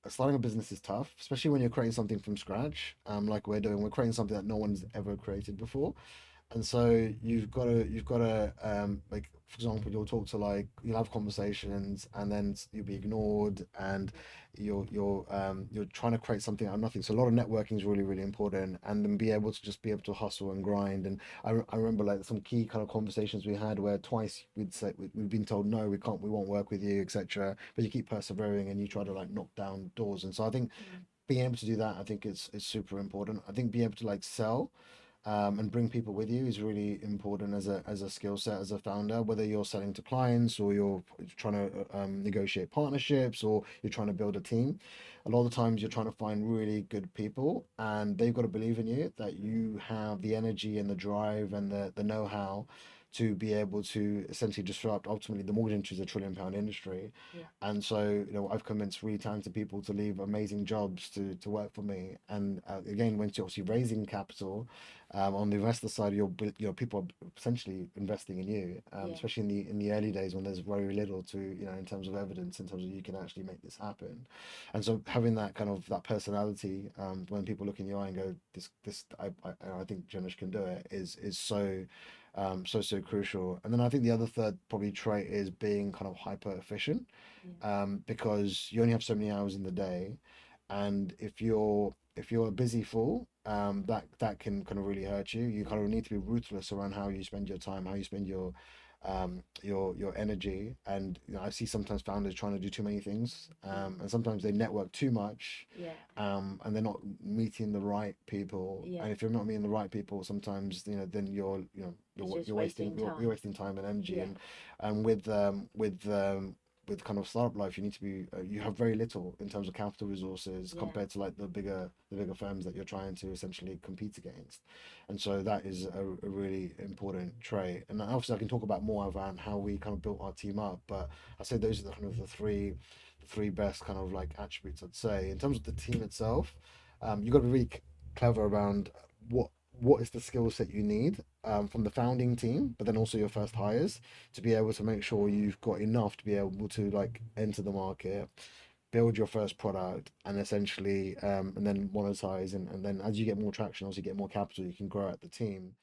starting a business is tough, especially when you're creating something from scratch, like we're doing. We're creating something that no one's ever created before. And so you've got to like, for example, you'll talk to, like, you'll have conversations and then you'll be ignored, and you're trying to create something out of nothing. So a lot of networking is really, really important, and then be able to just be able to hustle and grind. And I remember like some key kind of conversations we had where twice we'd say we've been told no, we can't, we won't work with you, etc. But you keep persevering and you try to like knock down doors. And so I think Mm. being able to do that, I think it's super important. I think being able to like sell, and bring people with you is really important as a skill set as a founder. Whether you're selling to clients or you're trying to negotiate partnerships or you're trying to build a team, a lot of the times you're trying to find really good people, and they've got to believe in you, that you have the energy and the drive and the know-how to be able to essentially disrupt. Ultimately, the mortgage industry is a £1 trillion industry, Yeah. and so, I've convinced really talented people to leave amazing jobs to work for me. And again, when you're obviously raising capital, on the investor side, people are essentially investing in you, Yeah. especially in the early days when there's very little to, in terms of evidence, in terms of you can actually make this happen. And so having that kind of that personality, when people look in your eye and go, this I think Jonas can do it, is so so crucial. And then I think the other third probably trait is being kind of hyper efficient, Yeah. because you only have so many hours in the day, and if you're a busy fool, that can kind of really hurt you. You kind of need to be ruthless around how you spend your time, how you spend your energy. And I see sometimes founders trying to do too many things, Mm. and sometimes they network too much, Yeah. and they're not meeting the right people. Yeah. And if you're not meeting the right people, sometimes then It's you're just you're wasting wasting you're time. wasting time and energy. Yeah. And with kind of startup life, you need to be you have very little in terms of capital resources Yeah. compared to like the bigger firms that you're trying to essentially compete against. And so that is a really important trait. And obviously I can talk about more around how we kind of built our team up, but I say those are the kind of the three best kind of like attributes. I'd say in terms of the team itself, you've got to be really clever around what what is the skill set you need, from the founding team, but then also your first hires, to be able to make sure you've got enough to be able to like enter the market, build your first product, and essentially and then monetize, and then as you get more traction, as you get more capital, you can grow out the team.